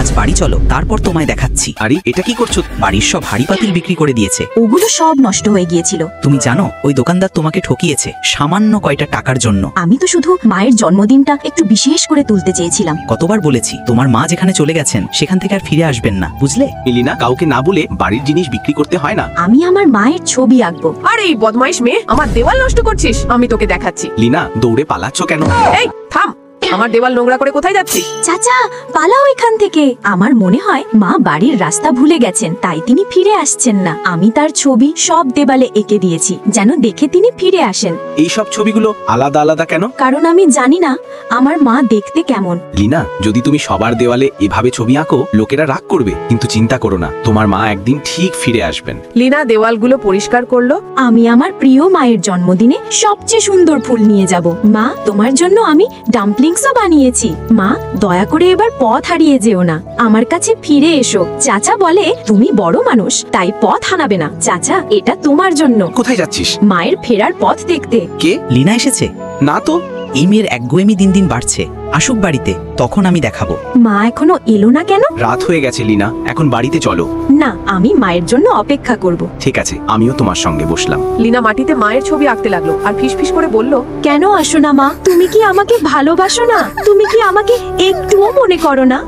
আজ বাড়ি চলো, তারপর তোমায় দেখাচ্ছি। আরে এটা কি করছো? বাড়ির সব হাড়ি পাতিল বিক্রি করে দিয়েছে। ওগুলো সব নষ্ট হয়ে গিয়েছিল। তুমি জানো ওই দোকানদার তোমাকে ঠকিয়েছে সামান্য কয়টা টাকার জন্য। আমি তো শুধু মায়ের জন্মদিনটা একটু বিশেষ করে তুলতে চেয়েছিলাম। কতবার বলেছি তোমার মা যেখানে চলে গেছেন সেখান থেকে আর ফিরে আসবেন না, বুঝলে? লিনা, কাউকে না বলে বাড়ির জিনিস বিক্রি করতে হয় না। আমি আমার মায়ের ছবি আঁকবো। আরে এই বদমাইশ মেয়ে, আমার দেওয়াল নষ্ট করছিস। আমি তোকে দেখাচ্ছি। লিনা, দৌড়ে পালাচ্ছ কেন? এই থাম, আমার দেওয়াল নোংরা করে কোথায় যাচ্ছিস? চাচা পালাও এখান থেকে। আমার মনে হয় মা বাড়ির রাস্তা ভুলে গেছেন, তাই তিনি ফিরে আসছেন না। আমি তার ছবি সব দেওয়ালে এঁকে দিয়েছি যেন দেখে তিনি ফিরে আসেন। এই সব ছবিগুলো আলাদা আলাদা কেন? কারণ আমি জানি না আমার মা দেখতে কেমন। লিনা, যদি তুমি সবার দেওয়ালে এভাবে ছবি আঁকো লোকেরা রাগ করবে, কিন্তু চিন্তা করো না, তোমার মা একদিন ঠিক ফিরে আসবেন। লিনা দেওয়ালগুলো পরিষ্কার করলো। আমি আমার প্রিয় মায়ের জন্মদিনে সবচেয়ে সুন্দর ফুল নিয়ে যাব। মা, তোমার জন্য আমি ডাম্পলিংসও বানিয়েছি। মা, দয়া করে এবার পথ হারিয়ে যেও না, আমার কাছে ফিরে এসো। চাচা বলে তুমি বড় মানুষ, তাই পথ হারাবে না। চাচা, এটা তোমার জন্য। কোথায় যাচ্ছিস? মায়ের ফেরার পথ দেখতে। কে? লিনা এসেছে? না তো। এই মেয়ের একগুয়েমি দিন দিন বাড়ছে। আসুক বাড়িতে, তখন আমি দেখাবো। মা এখনো এলো না কেন? রাত হয়ে গেছে লিনা, এখন বাড়িতে চলো। না, আমি মায়ের জন্য অপেক্ষা করব। ঠিক আছে, আমিও তোমার সঙ্গে বসলাম। লিনা মাটিতে মায়ের ছবি আঁকতে লাগলো আর ফিসফিস করে বলল, কেন আসো না মা? তুমি কি আমাকে ভালোবাসো না? তুমি কি আমাকে একটুও মনে করো না?